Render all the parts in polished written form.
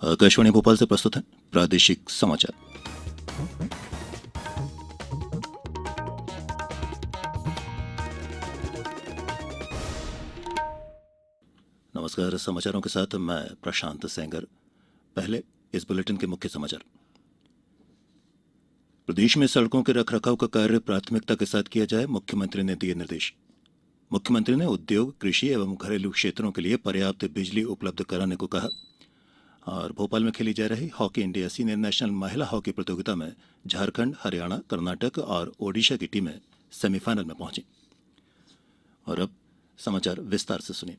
आकाशवाणी भोपाल से प्रस्तुत है प्रादेशिक समाचार। नमस्कार, समाचारों के साथ मैं प्रशांत सेंगर। पहले इस बुलेटिन के मुख्य समाचार। प्रदेश में सड़कों के रखरखाव का कार्य प्राथमिकता के साथ किया जाए, मुख्यमंत्री ने दिए निर्देश। मुख्यमंत्री ने उद्योग, कृषि एवं घरेलू क्षेत्रों के लिए पर्याप्त बिजली उपलब्ध कराने को कहा। और भोपाल में खेली जा रही हॉकी इंडिया सीनियर नेशनल महिला हॉकी प्रतियोगिता में झारखंड, हरियाणा, कर्नाटक और ओडिशा की टीमें सेमीफाइनल में पहुंची। और अब समाचार विस्तार से सुनिए।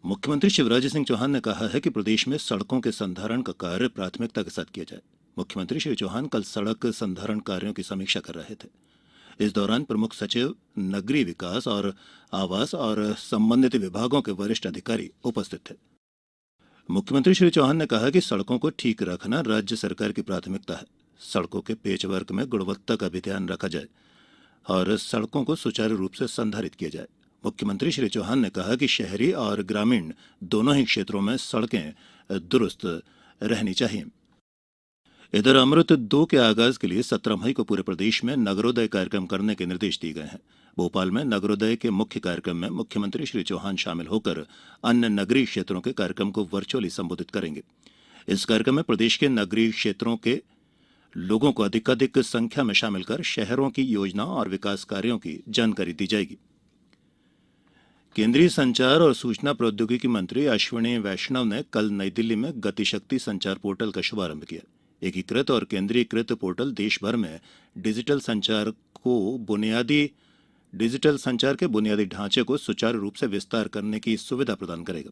मुख्यमंत्री शिवराज सिंह चौहान ने कहा है कि प्रदेश में सड़कों के संधारण का कार्य प्राथमिकता के साथ किया जाए। मुख्यमंत्री श्री चौहान कल सड़क संधारण कार्यों की समीक्षा कर रहे थे। इस दौरान प्रमुख सचिव, नगरीय विकास और आवास और संबंधित विभागों के वरिष्ठ अधिकारी उपस्थित थे। मुख्यमंत्री श्री चौहान ने कहा कि सड़कों को ठीक रखना राज्य सरकार की प्राथमिकता है। सड़कों के पेचवर्क में गुणवत्ता का भी ध्यान रखा जाए और सड़कों को सुचारू रूप से संधारित किया जाए। मुख्यमंत्री श्री चौहान ने कहा कि शहरी और ग्रामीण दोनों ही क्षेत्रों में सड़कें दुरुस्त रहनी चाहिए। इधर अमृत 2 के आगाज के लिए 17 मई को पूरे प्रदेश में नगरोदय कार्यक्रम करने के निर्देश दिए गए हैं। भोपाल में नगरोदय के मुख्य कार्यक्रम में मुख्यमंत्री श्री चौहान शामिल होकर अन्य नगरीय क्षेत्रों के कार्यक्रम को वर्चुअली संबोधित करेंगे। इस कार्यक्रम में प्रदेश के नगरीय क्षेत्रों के लोगों को अधिकाधिक संख्या में शामिल कर शहरों की योजनाओं और विकास कार्यों की जानकारी दी जाएगी। केंद्रीय संचार और सूचना प्रौद्योगिकी मंत्री अश्विनी वैष्णव ने कल नई दिल्ली में गतिशक्ति संचार पोर्टल का शुभारंभ किया। एकीकृत और केंद्रीयकृत पोर्टल देश भर में डिजिटल संचार के बुनियादी ढांचे को सुचारू रूप से विस्तार करने की सुविधा प्रदान करेगा।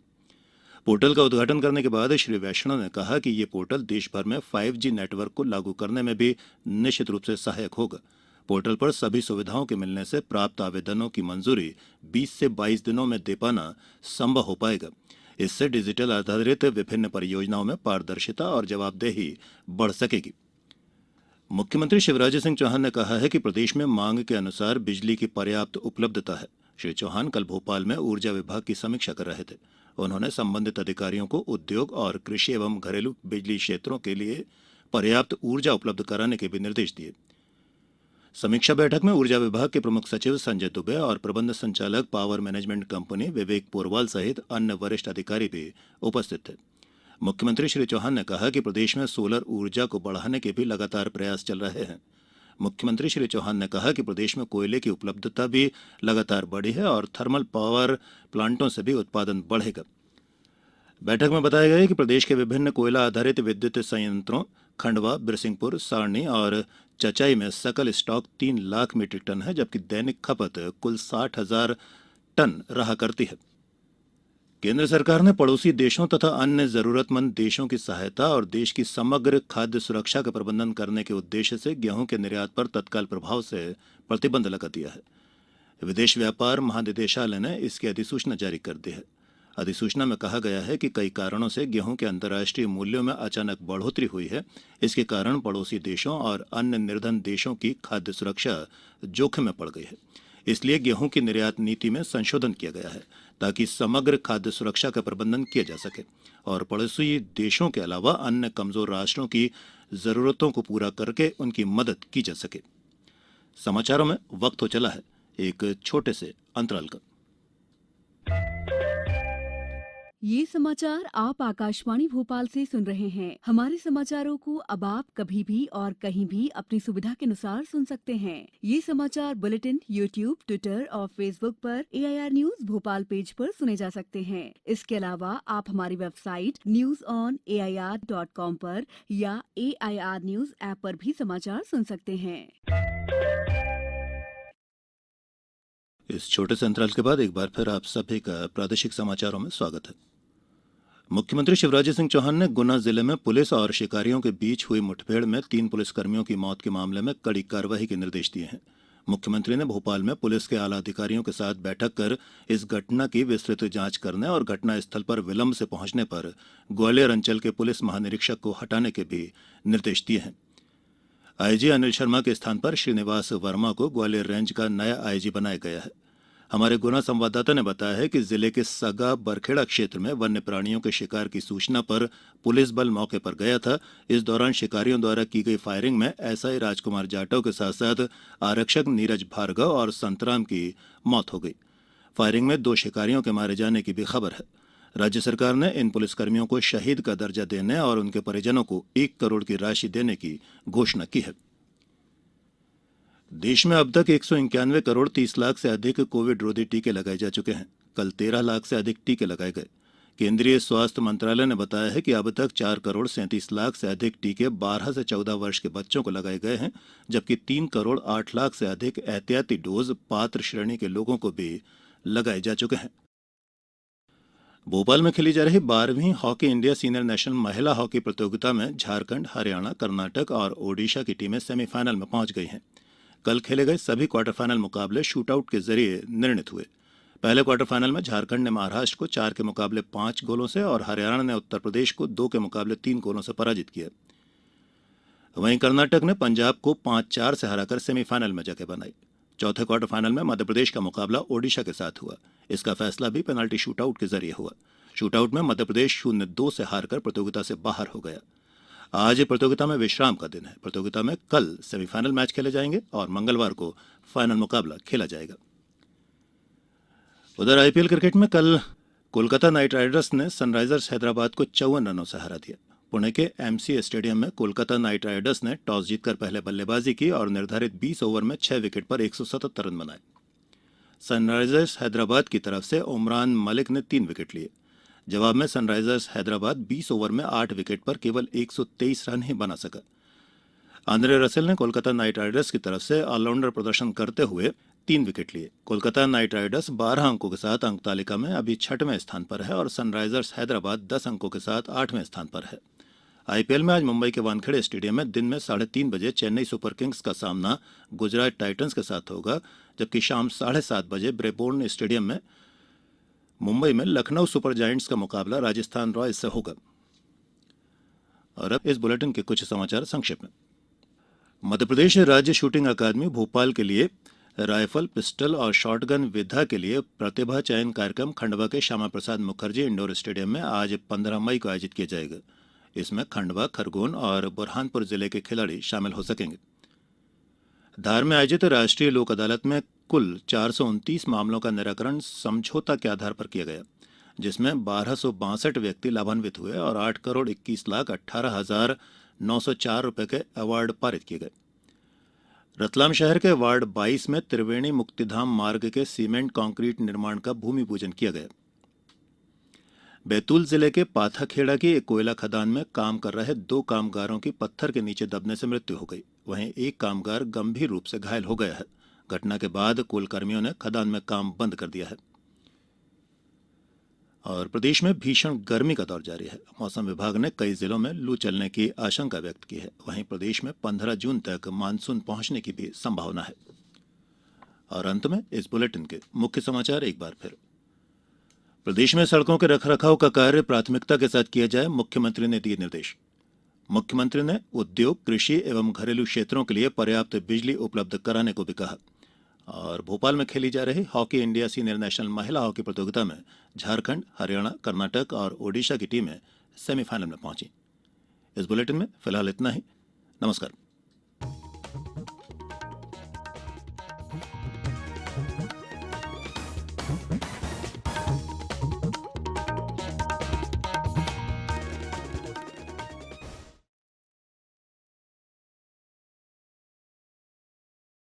पोर्टल का उद्घाटन करने के बाद श्री वैष्णव ने कहा कि ये पोर्टल देश भर में 5G नेटवर्क को लागू करने में भी निश्चित रूप से सहायक होगा। पोर्टल पर सभी सुविधाओं के मिलने से प्राप्त आवेदनों की मंजूरी 20 से 22 दिनों में दे पाना संभव हो पाएगा। इससे डिजिटल आधारित विभिन्न परियोजनाओं में पारदर्शिता और जवाबदेही बढ़ सकेगी। मुख्यमंत्री शिवराज सिंह चौहान ने कहा है कि प्रदेश में मांग के अनुसार बिजली की पर्याप्त उपलब्धता है। श्री चौहान कल भोपाल में ऊर्जा विभाग की समीक्षा कर रहे थे। उन्होंने संबंधित अधिकारियों को उद्योग और कृषि एवं घरेलू बिजली क्षेत्रों के लिए पर्याप्त ऊर्जा उपलब्ध कराने के भी निर्देश दिए। समीक्षा बैठक में ऊर्जा विभाग के प्रमुख सचिव संजय दुबे और प्रबंध संचालक पावर मैनेजमेंट कंपनी विवेक पोरवाल सहित अन्य वरिष्ठ अधिकारी भी उपस्थित थे। मुख्यमंत्री श्री चौहान ने कहा कि प्रदेश में सोलर ऊर्जा को बढ़ाने के भी लगातार प्रयास चल रहे हैं। मुख्यमंत्री श्री चौहान ने कहा कि प्रदेश में कोयले की उपलब्धता भी लगातार बढ़ी है और थर्मल पावर प्लांटों से भी उत्पादन बढ़ेगा। बैठक में बताया गया कि प्रदेश के विभिन्न कोयला आधारित विद्युत संयंत्रों खंडवा, बिरसिंहपुर, सारणी और चचाई में सकल स्टॉक 3 लाख मीट्रिक टन है, जबकि दैनिक खपत कुल 60,000 टन रहा करती है। केंद्र सरकार ने पड़ोसी देशों तथा अन्य जरूरतमंद देशों की सहायता और देश की समग्र खाद्य सुरक्षा का प्रबंधन करने के उद्देश्य से गेहूं के निर्यात पर तत्काल प्रभाव से प्रतिबंध लगा दिया है। विदेश व्यापार महानिदेशालय ने इसकी अधिसूचना जारी कर दी है। अधिसूचना में कहा गया है कि कई कारणों से गेहूं के अंतर्राष्ट्रीय मूल्यों में अचानक बढ़ोतरी हुई है। इसके कारण पड़ोसी देशों और अन्य निर्धन देशों की खाद्य सुरक्षा जोखिम में पड़ गई है। इसलिए गेहूं की निर्यात नीति में संशोधन किया गया है ताकि समग्र खाद्य सुरक्षा का प्रबंधन किया जा सके और पड़ोसी देशों के अलावा अन्य कमजोर राष्ट्रों की जरूरतों को पूरा करके उनकी मदद की जा सके। समाचारों में वक्त हो चला है एक छोटे से अंतराल का। ये समाचार आप आकाशवाणी भोपाल से सुन रहे हैं। हमारे समाचारों को अब आप कभी भी और कहीं भी अपनी सुविधा के अनुसार सुन सकते हैं। ये समाचार बुलेटिन यूट्यूब, ट्विटर और फेसबुक पर AIR न्यूज भोपाल पेज पर सुने जा सकते हैं। इसके अलावा आप हमारी वेबसाइट newsonair.com पर या AIR न्यूज ऐप पर भी समाचार सुन सकते हैं। इस छोटे से अंतराल के बाद एक बार फिर आप सभी का प्रादेशिक समाचारों में स्वागत है। मुख्यमंत्री शिवराज सिंह चौहान ने गुना जिले में पुलिस और शिकारियों के बीच हुई मुठभेड़ में 3 पुलिसकर्मियों की मौत के मामले में कड़ी कार्रवाई के निर्देश दिए हैं। मुख्यमंत्री ने भोपाल में पुलिस के आला अधिकारियों के साथ बैठक कर इस घटना की विस्तृत जांच करने और घटना स्थल पर विलंब से पहुंचने पर ग्वालियर अंचल के पुलिस महानिरीक्षक को हटाने के भी निर्देश दिए हैं। आईजी अनिल शर्मा के स्थान पर श्रीनिवास वर्मा को ग्वालियर रेंज का नया आईजी बनाया गया है। हमारे गुना संवाददाता ने बताया है कि जिले के सगा बरखेड़ा क्षेत्र में वन्य प्राणियों के शिकार की सूचना पर पुलिस बल मौके पर गया था। इस दौरान शिकारियों द्वारा की गई फायरिंग में एसआई राजकुमार जाटव के साथ साथ आरक्षक नीरज भार्गव और संतराम की मौत हो गई। फायरिंग में 2 शिकारियों के मारे जाने की भी खबर है। राज्य सरकार ने इन पुलिसकर्मियों को शहीद का दर्जा देने और उनके परिजनों को 1 करोड़ की राशि देने की घोषणा की है। देश में अब तक 191 करोड़ 30 लाख से अधिक कोविड रोधी टीके लगाए जा चुके हैं। कल 13 लाख से अधिक टीके लगाए गए। केंद्रीय स्वास्थ्य मंत्रालय ने बताया है कि अब तक 4 करोड़ 37 लाख से अधिक टीके 12 से 14 वर्ष के बच्चों को लगाए गए हैं, जबकि 3 करोड़ 8 लाख से अधिक एहतियाती डोज पात्र श्रेणी के लोगों को भी लगाए जा चुके हैं। भोपाल में खेली जा रही 12वीं हॉकी इंडिया सीनियर नेशनल महिला हॉकी प्रतियोगिता में झारखंड, हरियाणा, कर्नाटक और ओडिशा की टीमें सेमीफाइनल में पहुंच गई हैं। कल खेले गए सभी क्वार्टर फाइनल मुकाबले शूटआउट के जरिए निर्णित हुए। पहले क्वार्टर फाइनल में झारखंड ने महाराष्ट्र को 4 के मुकाबले 5 गोलों से और हरियाणा ने उत्तर प्रदेश को 2 के मुकाबले 3 गोलों से पराजित किया। वहीं कर्नाटक ने पंजाब को 5-4 से हराकर सेमीफाइनल में जगह बनाई। चौथे क्वार्टर फाइनल में मध्य प्रदेश का मुकाबला ओडिशा के साथ हुआ। इसका फैसला भी पेनाल्टी शूटआउट के जरिए हुआ। शूटआउट में मध्य प्रदेश 0-2 से हारकर प्रतियोगिता से बाहर हो गया। आज प्रतियोगिता में विश्राम का दिन है। प्रतियोगिता में कल सेमीफाइनल मैच खेले जाएंगे और मंगलवार को फाइनल मुकाबला खेला जाएगा। उधर आईपीएल क्रिकेट में कल कोलकाता नाइट राइडर्स ने सनराइजर्स हैदराबाद को 54 रनों से हरा दिया। पुणे के एमसी स्टेडियम में कोलकाता नाइट राइडर्स ने टॉस जीतकर पहले बल्लेबाजी की और निर्धारित 20 ओवर में 6 विकेट पर 177 रन बनाए। सनराइजर्स हैदराबाद की तरफ से उमरान मलिक ने 3 विकेट लिए। जवाब में सनराइजर्स हैदराबाद 20 ओवर में 8 विकेट पर केवल 123 रन ही बना सका। आंद्रे रसेल ने कोलकाता नाइट राइडर्स की तरफ से ऑलराउंडर प्रदर्शन करते हुए 3 विकेट लिए। कोलकाता नाइट राइडर्स 12 अंकों के साथ अंक तालिका में अभी 6वें स्थान पर है और सनराइजर्स हैदराबाद 10 अंकों के साथ 8वें स्थान पर है। आईपीएल में आज मुंबई के वानखेड़े स्टेडियम में दिन में 3:30 बजे चेन्नई सुपर किंग्स का सामना गुजरात टाइटंस के साथ होगा, जबकि शाम 7:30 बजे ब्रेबोर्न स्टेडियम में मुंबई में लखनऊ सुपर जायंट्स का मुकाबला राजस्थान रॉयल्स से होगा। और अब इस बुलेटिन के कुछ समाचार संक्षेप में। मध्य प्रदेश राज्य शूटिंग अकादमी भोपाल के लिए राइफल, पिस्टल और शॉटगन विधा के लिए प्रतिभा चयन कार्यक्रम खंडवा के श्यामा प्रसाद मुखर्जी इंडोर स्टेडियम में आज 15 मई को आयोजित किया जाएगा। इसमें खंडवा, खरगोन और बुरहानपुर जिले के खिलाड़ी शामिल हो सकेंगे। धार में आयोजित राष्ट्रीय लोक अदालत में कुल 429 मामलों का निराकरण समझौता के आधार पर किया गया, जिसमें 1262 व्यक्ति लाभान्वित हुए और 8 करोड़ 21 लाख 18,904 रुपए के अवार्ड पारित किए गए। रतलाम शहर के वार्ड 22 में त्रिवेणी मुक्तिधाम मार्ग के सीमेंट कंक्रीट निर्माण का भूमि पूजन किया गया। बैतूल जिले के पाथाखेड़ा की एक कोयला खदान में काम कर रहे 2 कामगारों की पत्थर के नीचे दबने से मृत्यु हो गई। वहीं एक कामगार गंभीर रूप से घायल हो गया है। घटना के बाद कुल कर्मियों ने खदान में काम बंद कर दिया है। और प्रदेश में भीषण गर्मी का दौर जारी है। मौसम विभाग ने कई जिलों में लू चलने की आशंका व्यक्त की है। वहीं प्रदेश में 15 जून तक मानसून पहुंचने की भी संभावना है। और अंत में इस बुलेटिन के मुख्य समाचार एक बार फिर। प्रदेश में सड़कों के रखरखाव का कार्य प्राथमिकता के साथ किया जाए, मुख्यमंत्री ने दिए निर्देश। मुख्यमंत्री ने उद्योग, कृषि एवं घरेलू क्षेत्रों के लिए पर्याप्त बिजली उपलब्ध कराने को भी कहा। और भोपाल में खेली जा रही हॉकी इंडिया सीनियर नेशनल महिला हॉकी प्रतियोगिता में झारखंड, हरियाणा, कर्नाटक और ओडिशा की टीमें सेमीफाइनल में पहुंची। इस बुलेटिन में फिलहाल इतना ही। नमस्कार।